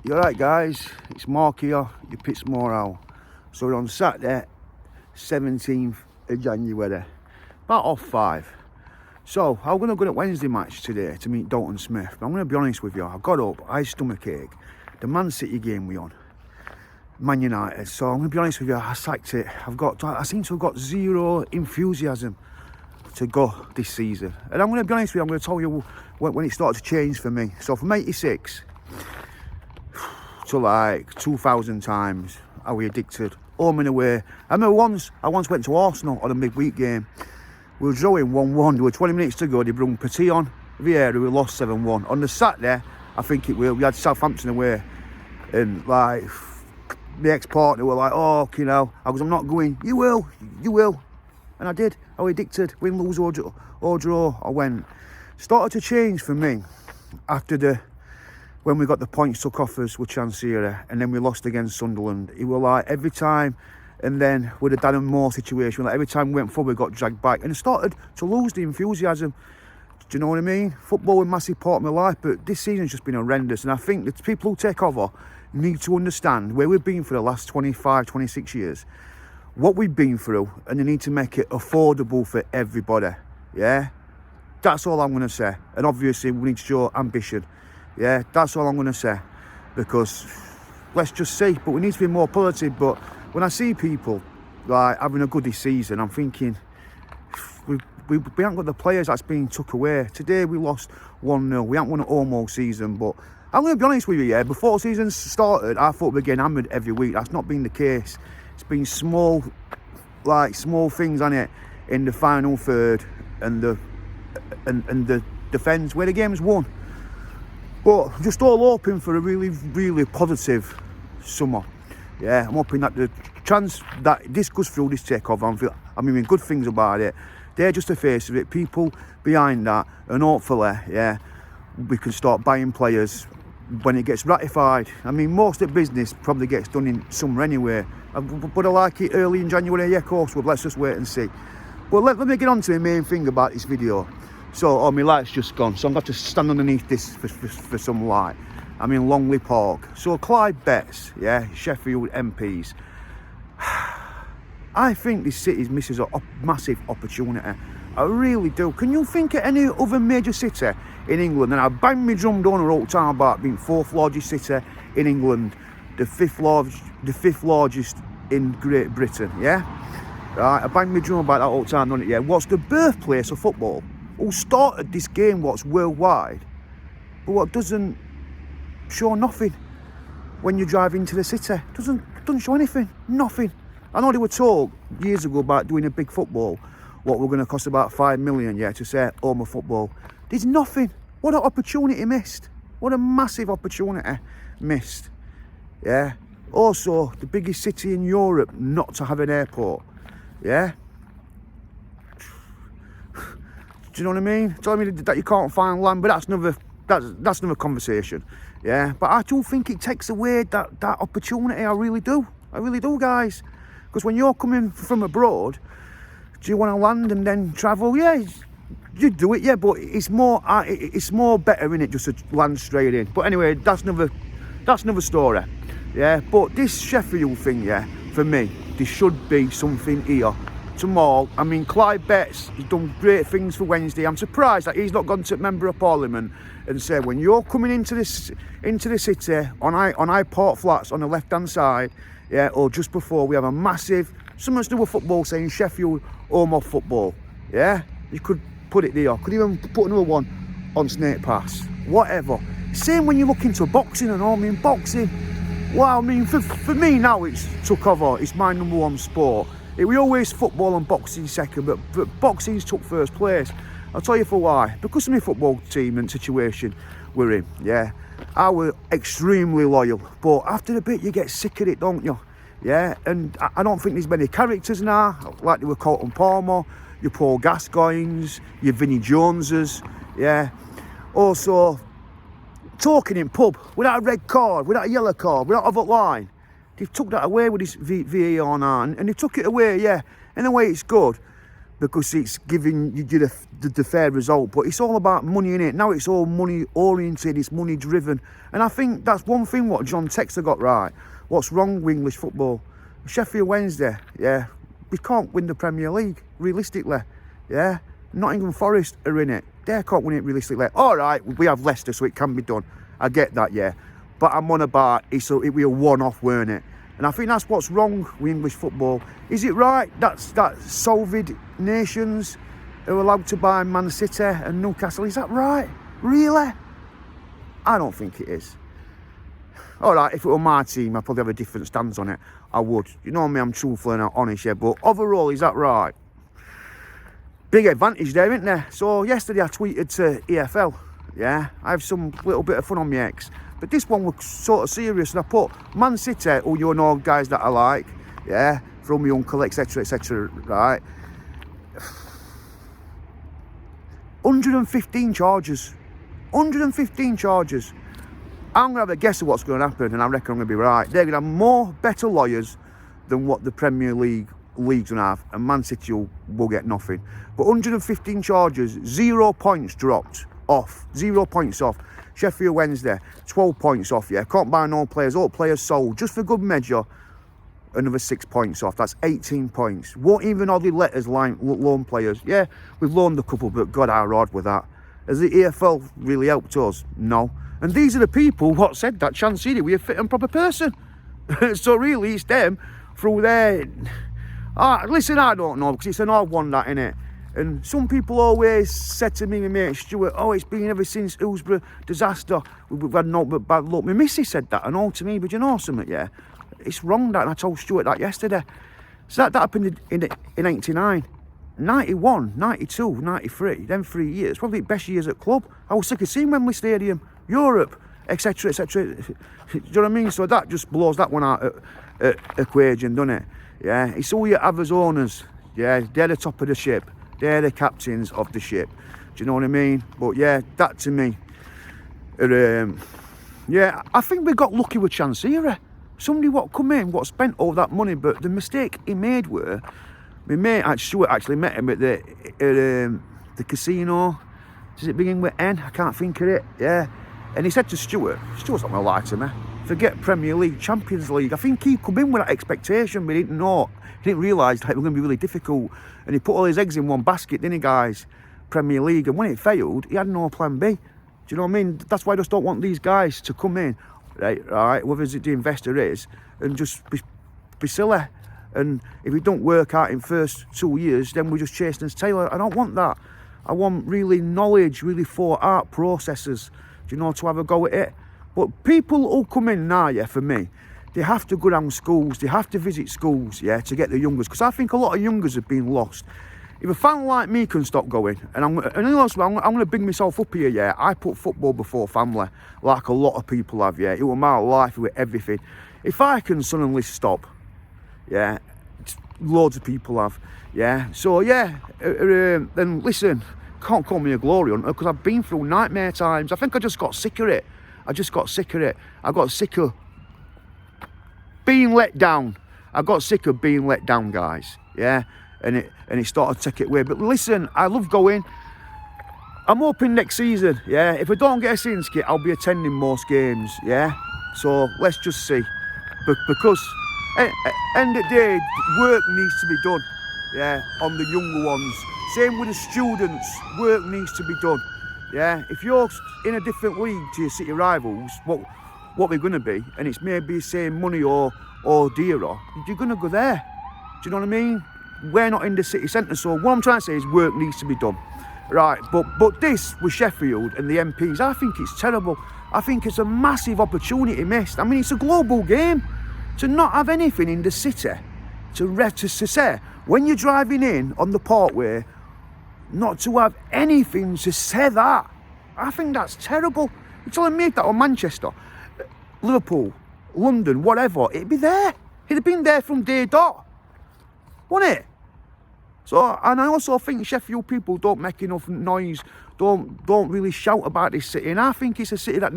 You're right, guys. It's Mark here, your Pitsmore Owl. So we're on Saturday, 17th of January, about 5:30. So I'm going to go to Wednesday match today to meet Dalton Smith. But I'm going to be honest with you. I got up, I had stomach ache. The Man City game we on, Man United. So I'm going to be honest with you. I sacked it. I seem to have got zero enthusiasm to go this season. And I'm going to be honest with you. I'm going to tell you when it started to change for me. So from 86 to like 2,000 times, I was addicted. Home and away. I remember I once went to Arsenal on a midweek game. We were drawing 1-1. There were 20 minutes to go. They brought Petit on Vieira. We lost 7-1. On the Saturday, I think we had Southampton away. And like, the ex-partner were like, oh, you know, I'm not going. You will. And I did. I was addicted. Win, lose or draw. I went. Started to change for me after when we got the points took off us with Chansiri, and then we lost against Sunderland. It was like every time, and then with the Dan and Moore situation, like every time we went forward, we got dragged back, and it started to lose the enthusiasm. Do you know what I mean? Football was a massive part of my life, but this season's just been horrendous, and I think that people who take over need to understand where we've been for the last 25, 26 years, what we've been through, and they need to make it affordable for everybody, yeah? That's all I'm going to say, and obviously we need to show ambition. Yeah, that's all I'm going to say, because let's just see. But we need to be more positive. But when I see people like having a good this season, I'm thinking we haven't got the players that's being took away. Today we lost 1-0. We haven't won at home all season. But I'm going to be honest with you, yeah, before the season started, I thought we were getting hammered every week. That's not been the case. It's been small things on it in the final third and the defence where the game's won. But I'm just all hoping for a really, really positive summer. Yeah, I'm hoping that the chance that this goes through this takeover, I'm hearing good things about it. They're just the face of it, people behind that, and hopefully, yeah, we can start buying players when it gets ratified. I mean, most of the business probably gets done in summer anyway, but I like it early in January. Yeah, of course, well, let's just wait and see. But let me get on to the main thing about this video. So, my light's just gone, so I'm going to have to stand underneath this for some light. I'm in Longley Park. So, Clive bets, yeah, Sheffield MPs. I think this city's misses a massive opportunity. I really do. Can you think of any other major city in England? And I bang my drum down all the time about being 4th largest city in England, the fifth largest in Great Britain, yeah? Right, I bang my drum about that all the time, don't it? Yeah. What's the birthplace of football? Who started this game, what's worldwide, but what doesn't show nothing when you drive into the city. Doesn't show anything, nothing. I know they were told years ago about doing a big football, what were going to cost about 5 million, yeah, to say home of football. There's nothing. What an opportunity missed. What a massive opportunity missed, yeah. Also, the biggest city in Europe not to have an airport, yeah. Do you know what I mean? Telling me that you can't find land, but that's another conversation. Yeah, but I do think it takes away that opportunity. I really do, guys. Because when you're coming from abroad, do you want to land and then travel? Yeah, you do it. Yeah, but it's more better in it just to land straight in. But anyway, that's another story. Yeah, but this Sheffield thing, yeah, for me, there should be something here. Tomorrow, I mean, Clive Betts, he's done great things for Wednesday. I'm surprised that he's not gone to Member of Parliament and said, when you're coming into the city on High Port Flats on the left-hand side, yeah, or just before, we have a massive, something to do with football, saying Sheffield home of football. Yeah, you could put it there. Could even put another one on Snake Pass. Whatever. Same when you look into boxing and all. I mean, boxing. Well, I mean, for me now, it's took over. It's my number one sport. It was always football and boxing second, but boxing's took first place. I'll tell you for why. Because of my football team and situation we're in, yeah, I was extremely loyal. But after a bit, you get sick of it, don't you? Yeah, and I don't think there's many characters now, like there were Colton Palmer, your Paul Gascoignes, your Vinnie Joneses, yeah. Also, talking in pub, without a red card, without a yellow card, without a vote line. They've took that away with this VAR now, and they took it away, yeah. In a way, it's good. because it's giving you the fair result. But it's all about money, innit? Now it's all money oriented, it's money driven. And I think that's one thing what John Textor got right. What's wrong with English football? Sheffield Wednesday, yeah, we can't win the Premier League, realistically, yeah? Nottingham Forest are in it. They can't win it realistically. All right, we have Leicester, so it can be done. I get that, yeah. But I'm on about it be a one-off, weren't it? And I think that's what's wrong with English football. Is it right that Soviet nations are allowed to buy Man City and Newcastle? Is that right? Really? I don't think it is. All right, if it were my team, I'd probably have a different stance on it. I would. You know me, I'm truthful and honest, yeah. But overall, is that right? Big advantage there, isn't there? So yesterday I tweeted to EFL, yeah. I have some little bit of fun on my ex. But this one was sort of serious, and I put Man City, who you know guys that I like, yeah, from my uncle, etc., right? 115 charges. 115 charges. I'm going to have a guess of what's going to happen, and I reckon I'm going to be right. They're going to have more better lawyers than what the Premier League's going to have, and Man City will get nothing. But 115 charges, 0 points dropped off. 0 points off. Sheffield Wednesday, 12 points off, yeah. Can't buy no players, all players sold. Just for good measure, another 6 points off. That's 18 points. Won't even hardly let us loan players. Yeah, we've loaned a couple, but God, how hard with that. Has the EFL really helped us? No. And these are the people what said that Chance City, we're a fit and proper person. So really, it's them through there. Listen, I don't know, because it's an odd one, that, innit? And some people always said to me, my mate Stuart, oh, it's been ever since Hillsborough disaster. We've had no but bad luck. My missus said that and all to me, but you know something, yeah? It's wrong, that, and I told Stuart that yesterday. So that happened in 89, 91, 92, 93, then 3 years. Probably the best years at club. I was sick of seeing Wembley Stadium, Europe, etc., etc. Do you know what I mean? So that just blows that one out of equation, doesn't it? Yeah, it's all you have as owners. Yeah, they're the top of the ship. They're the captains of the ship. Do you know what I mean? But yeah, that to me, yeah, I think we got lucky with Chansiri. Somebody what come in, what spent all that money, but the mistake he made were, my mate Stuart actually met him at the casino. Does it begin with N? I can't think of it. Yeah, and he said to Stuart's not gonna lie to me. Forget Premier League, Champions League. I think he come in with that expectation, but he didn't know. He didn't realise that it was going to be really difficult. And he put all his eggs in one basket, didn't he, guys? Premier League. And when it failed, he had no plan B. Do you know what I mean? That's why I just don't want these guys to come in, right, whether the investor is, and just be silly. And if it don't work out in first 2 years, then we're just chasing his tail. I don't want that. I want really knowledge, really thought out processes, do you know, to have a go at it. But people who come in now, yeah, for me, they have to go down schools, they have to visit schools, yeah, to get the youngers. Because I think a lot of youngers have been lost. If a fan like me can stop going, and I'm going to big myself up here, yeah, I put football before family, like a lot of people have, yeah. It was my life, it was everything. If I can suddenly stop, yeah, loads of people have, yeah. So, yeah, then listen, can't call me a glory hunter, because I've been through nightmare times. I think I just got sick of it. I got sick of being let down. I got sick of being let down, guys. Yeah, and it started to take it away. But listen, I love going. I'm hoping next season, yeah, if I don't get a season kit, I'll be attending most games, yeah. So let's just see, because end of the day, work needs to be done, yeah, on the younger ones. Same with the students, work needs to be done. Yeah, if you're in a different league to your city rivals, what we're going to be, and it's maybe the same money or dearer, you're going to go there. Do you know what I mean? We're not in the city centre, so what I'm trying to say is work needs to be done. Right, but this with Sheffield and the MPs, I think it's terrible. I think it's a massive opportunity missed. I mean, it's a global game. To not have anything in the city, to say, when you're driving in on the Parkway, not to have anything to say that. I think that's terrible. You're telling me that on Manchester, Liverpool, London, whatever, it'd be there. It'd have been there from day dot, wouldn't it? So, and I also think Sheffield people don't make enough noise, don't really shout about this city. And I think it's a city that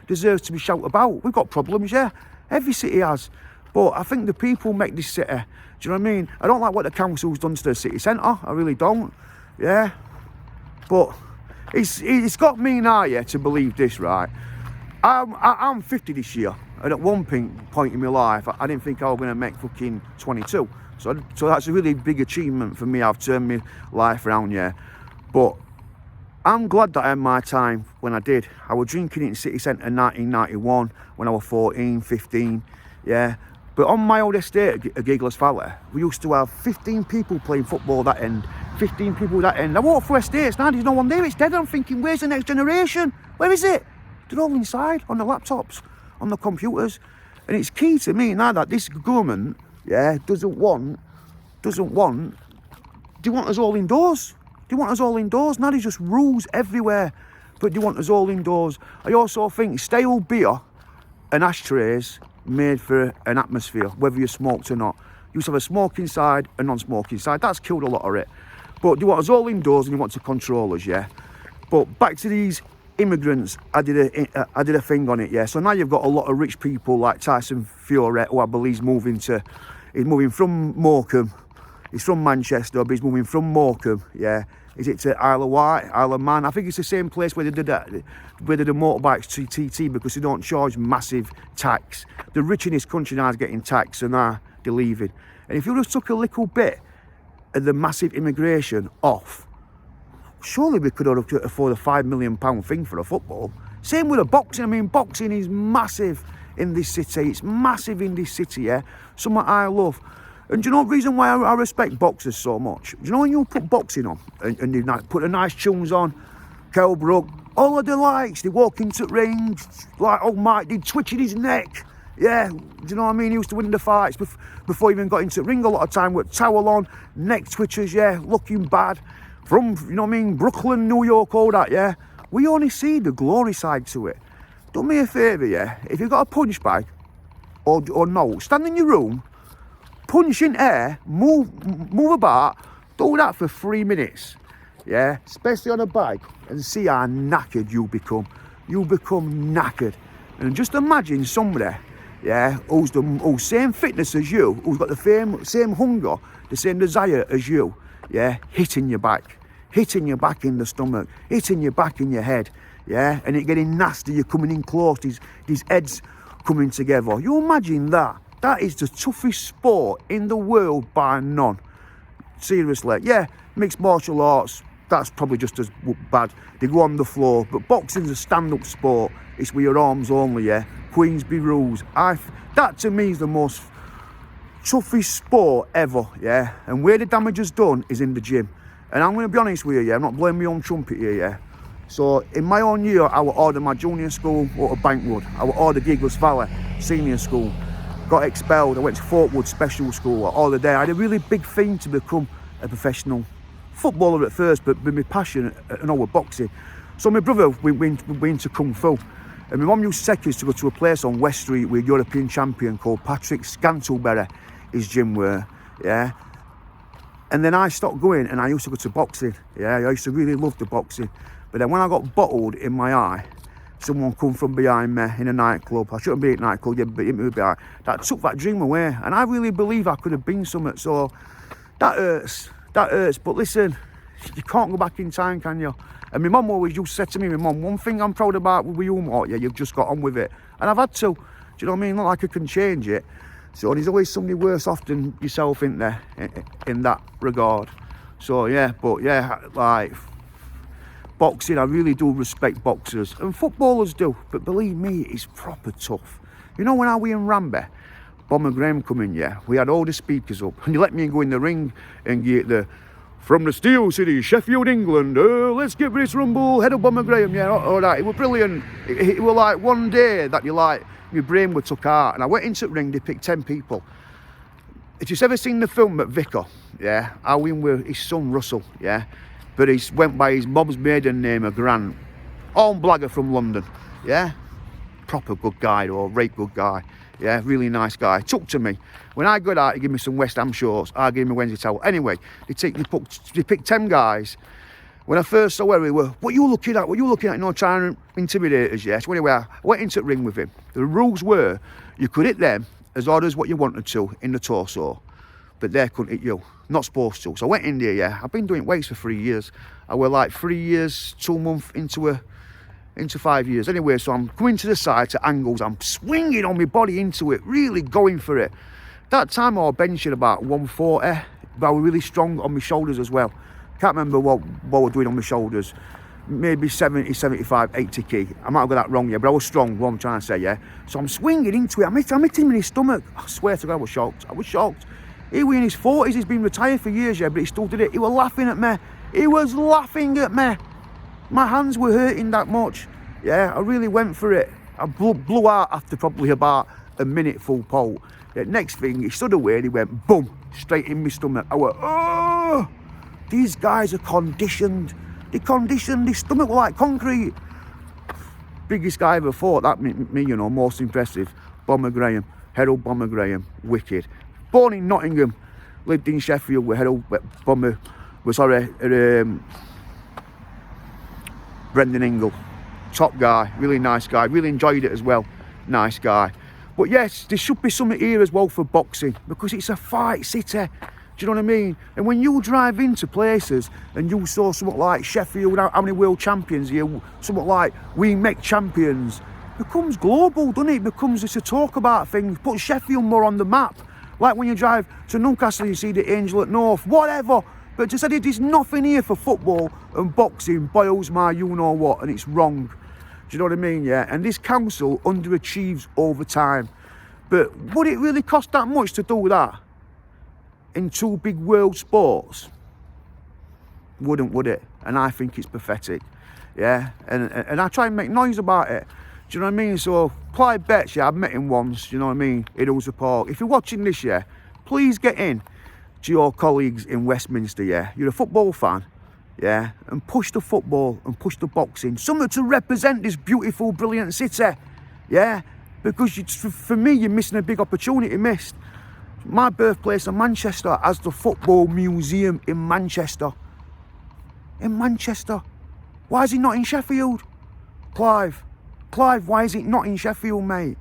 deserves to be shouted about. We've got problems, yeah. Every city has. But I think the people make this city, do you know what I mean? I don't like what the council's done to the city centre, I really don't, yeah. But it's got me now, yeah, to believe this, right? I'm 50 this year, and at one point in my life, I didn't think I was going to make fucking 22. So that's a really big achievement for me. I've turned my life around, yeah. But I'm glad that I had my time when I did. I was drinking in city centre in 1991 when I was 14, 15, yeah. But on my old estate at Giggler's Valley, we used to have 15 people playing football that end, 15 people that end. I walk through estates now, there's no one there, it's dead. I'm thinking, where's the next generation? Where is it? They're all inside, on the laptops, on the computers. And it's key to me now that this government, yeah, doesn't want, they want us all indoors. They want us all indoors. Now there's just rules everywhere, but they want us all indoors. I also think stale beer and ashtrays made for an atmosphere, whether you smoked or not. You used to have a smoking side, a non-smoking side. That's killed a lot of it. But they want us all indoors and they want to control us, yeah. But back to these immigrants, I did a thing on it, yeah. So now you've got a lot of rich people like Tyson Fury, who I believe he's moving from Morecambe. He's from Manchester, but he's moving from Morecambe, yeah. Is it to Isle of Wight, Isle of Man? I think it's the same place where they did that, where they did motorbikes to TT, because they don't charge massive tax. The rich in this country now is getting taxed, so now they're leaving. And if you just took a little bit of the massive immigration off, surely we could afford a £5 million thing for a football. Same with the boxing. I mean, boxing is massive in this city. It's massive in this city, yeah. Something I love. And do you know the reason why I respect boxers so much? Do you know when you put boxing on and you put the nice tunes on, Kell Brook, all of the likes, they walk into the ring, like old Mike did, twitching his neck. Yeah, do you know what I mean? He used to win the fights before he even got into the ring a lot of time with towel on, neck twitchers, yeah, looking bad. From, you know what I mean, Brooklyn, New York, all that, yeah. We only see the glory side to it. Do me a favour, yeah, if you've got a punch bag or no, stand in your room, punch in air, move about, do that for 3 minutes, yeah, especially on a bike, and see how knackered you become. You become knackered. And just imagine somebody, yeah, who's same fitness as you, who's got the same hunger, the same desire as you, yeah, hitting your back in the stomach, hitting your back in your head, yeah, and it getting nasty, you're coming in close, these heads coming together. You imagine that? That is the toughest sport in the world by none. Seriously, yeah, mixed martial arts, that's probably just as bad. They go on the floor, but boxing's a stand-up sport. It's with your arms only, yeah. Queensberry rules. That to me is the most toughest sport ever, yeah. And where the damage is done is in the gym. And I'm going to be honest with you, yeah, I'm not blaming my own trumpet here, yeah. So in my own year, I would order my junior school out of Bankwood. I would order Giggler's Valley senior school. Got expelled. I went to Forkwood Special School all the day. I had a really big thing to become a professional footballer at first, but with my passion and all with boxing. So my brother went into Kung Fu. And my mum used to take us to go to a place on West Street with a European champion called Patrick Scantlebury, his gym were, yeah. And then I stopped going and I used to go to boxing, yeah. I used to really love the boxing. But then when I got bottled in my eye, someone come from behind me in a nightclub. I shouldn't be at a nightclub, yeah, but hit me behind. That took that dream away. And I really believe I could have been something. So that hurts. That hurts. But listen, you can't go back in time, can you? And my mum always used to say to me, one thing I'm proud about with you, Mark, yeah, you've just got on with it. And I've had to. Do you know what I mean? Not like I can change it. So there's always somebody worse off than yourself, isn't there, in that regard. So yeah, but yeah, like boxing, I really do respect boxers, and footballers do, but believe me, it's proper tough. You know when I was in Ramby, Bomber Graham come in, yeah, we had all the speakers up, and he let me go in the ring and get the, from the steel city, Sheffield, England, let's get this rumble, head of Bomber Graham, yeah, all that. It was brilliant. It was like one day that you like, my brain was took out, and I went into the ring, they picked 10 people. If you've ever seen the film at Vicar, yeah, I win with his son Russell, yeah, but he went by his mob's maiden name of Grant. All blagger from London, yeah, proper good guy, or right good guy, yeah, really nice guy. Took to me. When I got out, he gave me some West Ham shorts, I gave him a Wednesday towel. Anyway, they picked 10 guys. When I first saw where we were, what are you looking at? What are you looking at? You know, trying to intimidate us, yeah. So anyway, I went into the ring with him. The rules were, you could hit them as hard as what you wanted to in the torso, but they couldn't hit you. Not supposed to. So I went in there, yeah. I've been doing weights for 3 years. I were like 3 years, 2 months into 5 years. Anyway, so I'm coming to the side to angles. I'm swinging on my body into it, really going for it. That time I was benching about 140, but I was really strong on my shoulders as well. Can't remember what I was doing on my shoulders. Maybe 70, 75, 80 key. I might have got that wrong, yeah, but I was strong, what I'm trying to say, yeah. So I'm swinging into it. I'm hitting him in his stomach. I swear to God, I was shocked. I was shocked. He was in his 40s. He's been retired for years, yeah, but he still did it. He was laughing at me. He was laughing at me. My hands were hurting that much. Yeah, I really went for it. I blew out after probably about a minute full pole. The next thing, he stood away and he went boom, straight in my stomach. I went, oh, these guys are conditioned. They're conditioned. Their stomach was like concrete. Biggest guy I ever fought, that me, you know, most impressive. Bomber Graham, Harold Bomber Graham, wicked. Born in Nottingham, lived in Sheffield with Harold Bomber, Brendan Ingle. Top guy, really nice guy, really enjoyed it as well, nice guy. But yes, there should be something here as well for boxing, because it's a fight city, do you know what I mean? And when you drive into places and you saw something like Sheffield, how many world champions here, something like we make champions, it becomes global, doesn't it? It becomes it's a talk about things, put Sheffield more on the map. Like when you drive to Newcastle, you see the Angel at North, whatever. But to say there's nothing here for football and boxing, boils my you-know-what, and it's wrong. Do you know what I mean, yeah? And this council underachieves over time. But would it really cost that much to do that in 2 big world sports? Wouldn't, would it? And I think it's pathetic, yeah? And I try and make noise about it. Do you know what I mean? So, Clive Betts, yeah, I've met him once, you know what I mean, in Ulster Park. If you're watching this, yeah, please get in to your colleagues in Westminster, yeah? You're a football fan, yeah? And push the football and push the boxing. Something to represent this beautiful, brilliant city, yeah? Because for me, you're missing a big opportunity missed. My birthplace of Manchester has the Football Museum in Manchester. In Manchester. Why is it not in Sheffield? Clive, why is it not in Sheffield, mate?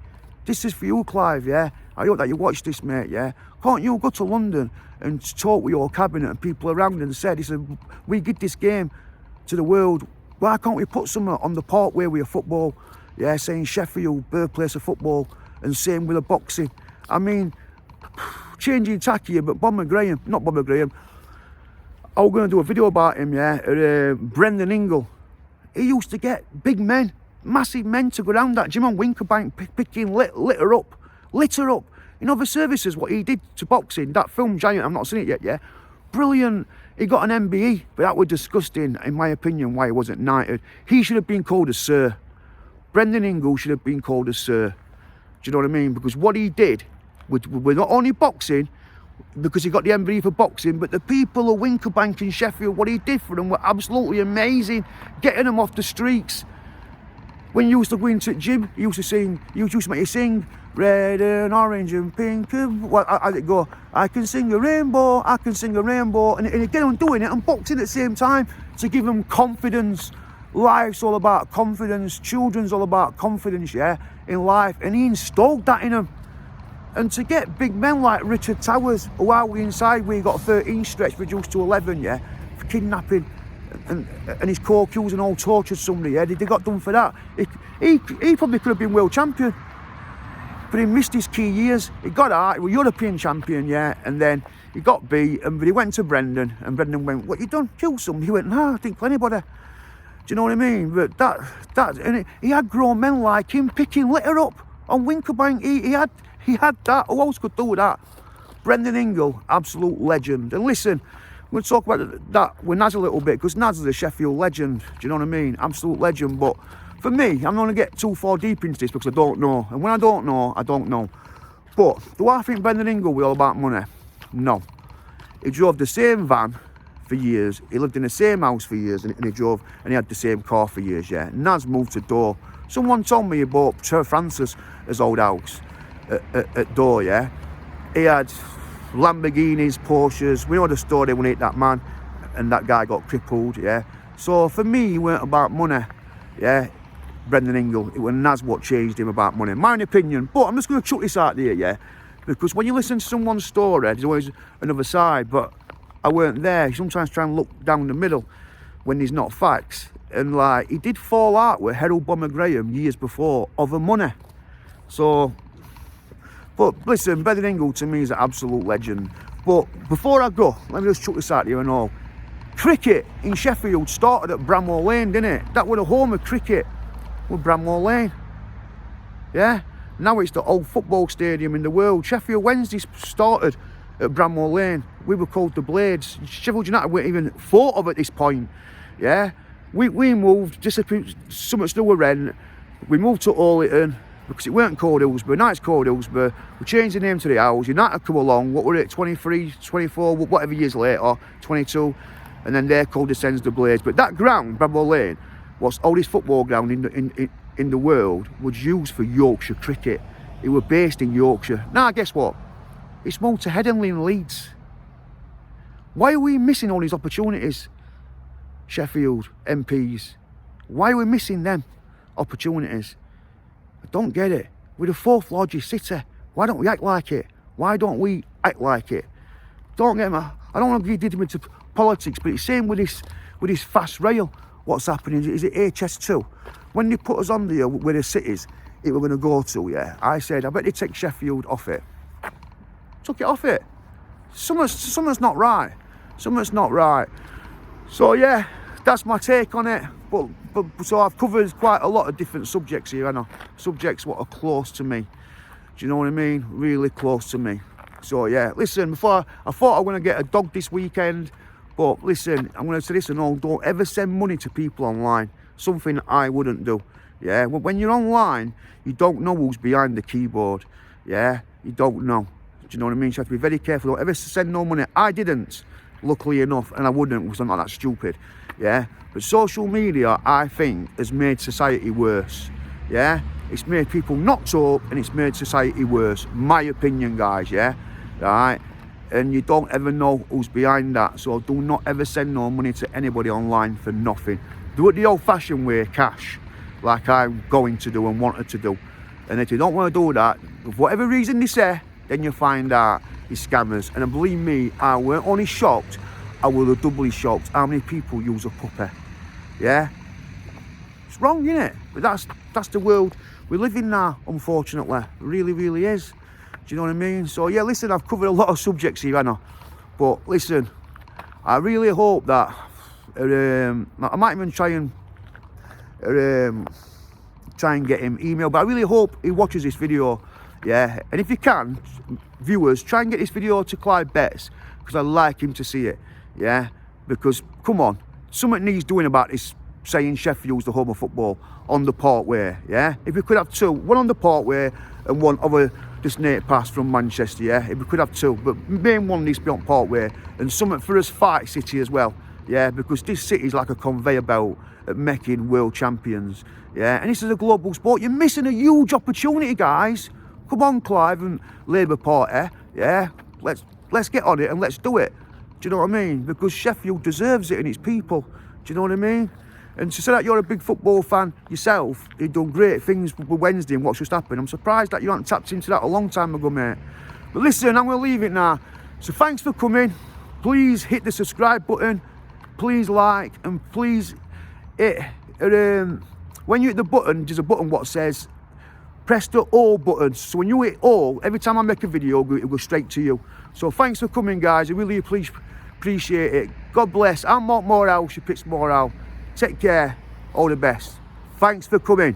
This is for you, Clive, yeah? I hope that you watch this, mate, yeah? Can't you go to London and talk with your cabinet and people around and say, we give this game to the world. Why can't we put something on the parkway with a football? Yeah, saying Sheffield, birthplace of football, and same with the boxing. I mean, changing tack here, but not Bomber Graham. I was going to do a video about him, yeah? Brendan Ingle. He used to get big men, massive men to go around that gym on Winkerbank, picking litter up. You know, the services, what he did to boxing, that film Giant, I've not seen it yet, yeah? Brilliant. He got an MBE, but that was disgusting, in my opinion, why he wasn't knighted. He should have been called a Sir. Brendan Ingle should have been called a Sir. Do you know what I mean? Because what he did with not only boxing, because he got the MBE for boxing, but the people of Winkerbank and Sheffield, what he did for them were absolutely amazing, getting them off the streets. When you used to go into the gym, he used to make you sing, red and orange and pink, well, how'd it go? I can sing a rainbow, and again I'm doing it, and boxing at the same time to give them confidence. Life's all about confidence, children's all about confidence, yeah, in life, and he installed that in them. And to get big men like Richard Towers, who are we inside, we got 13 stretch reduced to 11, yeah, for kidnapping, and his co-accused and all tortured somebody, yeah, they got done for that. He probably could have been world champion, but he missed his key years. He got out, he was European champion, yeah, and then he got beat, but he went to Brendan, and Brendan went, what you done, killed somebody? He went, no, I didn't kill anybody. Do you know what I mean? But and he had grown men like him picking litter up on Winkerbank. He had that. Who else could do that? Brendan Ingle, absolute legend. And listen, we're going to talk about that with Naz a little bit, because Naz is a Sheffield legend. Do you know what I mean? Absolute legend. But for me, I'm not going to get too far deep into this because I don't know. And when I don't know, I don't know. But do I think Brendan Ingle was all about money? No. He drove the same van for years. He lived in the same house for years, and he drove and he had the same car for years, yeah. Naz moved to Dore. Someone told me he bought Sir Francis' old house at Dore, yeah. He had Lamborghinis, Porsches. We know the story when he hit that man and that guy got crippled, yeah. So for me, he weren't about money, yeah. Brendan Ingle, it was Naz what changed him about money, my opinion. But I'm just going to chuck this out there, yeah. Because when you listen to someone's story, there's always another side, but I weren't there. You sometimes try and look down the middle when there's not facts. And like, he did fall out with Harold Bomber Graham years before over money. So, but listen, Better Ingle to me is an absolute legend. But before I go, let me just chuck this out here and all. Cricket in Sheffield started at Bramwell Lane, didn't it? That was the home of cricket, with Bramwell Lane. Yeah? Now it's the old football stadium in the world. Sheffield Wednesday started at Bramwell Lane. We were called the Blades. Sheffield United weren't even thought of at this point. Yeah? We moved, just something still were rent. We moved to Orleyton because it weren't called Hillsborough. Now it's called Hillsborough. We changed the name to the Owls. United come along, what were it, 23, 24, whatever years later, 22. And then they're called the Blades. But that ground, Bramwell Lane, was the oldest football ground in the world, was used for Yorkshire cricket. It was based in Yorkshire. Now, guess what? It's moved to Headingley and Leeds. Why are we missing all these opportunities? Sheffield MPs. Why are we missing them opportunities? I don't get it. We're the fourth largest city. Why don't we act like it? Why don't we act like it? Don't get me. I don't want to get into politics, but it's same with this fast rail. What's happening? Is it HS2? When they put us on there with the cities it were going to go to, yeah, I said, I bet they take Sheffield off it. Took it off it. Something's not right. Something's not right. So yeah, that's my take on it. But so I've covered quite a lot of different subjects here, I know. Subjects what are close to me. Do you know what I mean? Really close to me. So yeah, listen, before I thought I was going to get a dog this weekend, but listen, I'm going to say this and all, don't ever send money to people online. Something I wouldn't do. Yeah, when you're online, you don't know who's behind the keyboard. Yeah, you don't know. Do you know what I mean? You have to be very careful. Don't ever send no money. I didn't, luckily enough, and I wouldn't because I'm not that stupid. Yeah, but social media, I think, has made society worse. Yeah, it's made people not talk and it's made society worse. My opinion, guys. Yeah, right. And you don't ever know who's behind that. So do not ever send no money to anybody online for nothing. Do it the old-fashioned way, cash, like I'm going to do and wanted to do. And if you don't want to do that, for whatever reason they say, then you find out it's scammers. And believe me, I weren't only shocked, I was doubly shocked how many people use a puppy. Yeah? It's wrong, isn't it? But that's the world we live in now, unfortunately. It really, really is. Do you know what I mean? So yeah, listen, I've covered a lot of subjects here, I know. But listen, I really hope that I might even try and get him email, but I really hope he watches this video. Yeah, and if you can, viewers, try and get this video to Clive Betts, because I'd like him to see it. Yeah, because come on, something needs doing about this saying Sheffield's the home of football on the Parkway. Yeah, if we could have two, one on the Parkway and one over the Snake Pass from Manchester. Yeah, if we could have two, but main one needs to be on Parkway, and something for us Fight City as well. Yeah, because this city's like a conveyor belt at making world champions. Yeah, and this is a global sport. You're missing a huge opportunity, guys. Come on, Clive and Labour Party. Yeah, let's get on it and let's do it. Do you know what I mean? Because Sheffield deserves it and its people. Do you know what I mean? And to say that you're a big football fan yourself, you've done great things with Wednesday and what's just happened. I'm surprised that you haven't tapped into that a long time ago, mate. But listen, I'm going to leave it now. So thanks for coming. Please hit the subscribe button. Please like, and please hit, when you hit the button, there's a button what says press the all button. So when you hit all, every time I make a video, it'll go straight to you. So thanks for coming, guys. I really appreciate it. God bless. I'm Mark Morehouse, your Pitts Morehouse. Take care. All the best. Thanks for coming.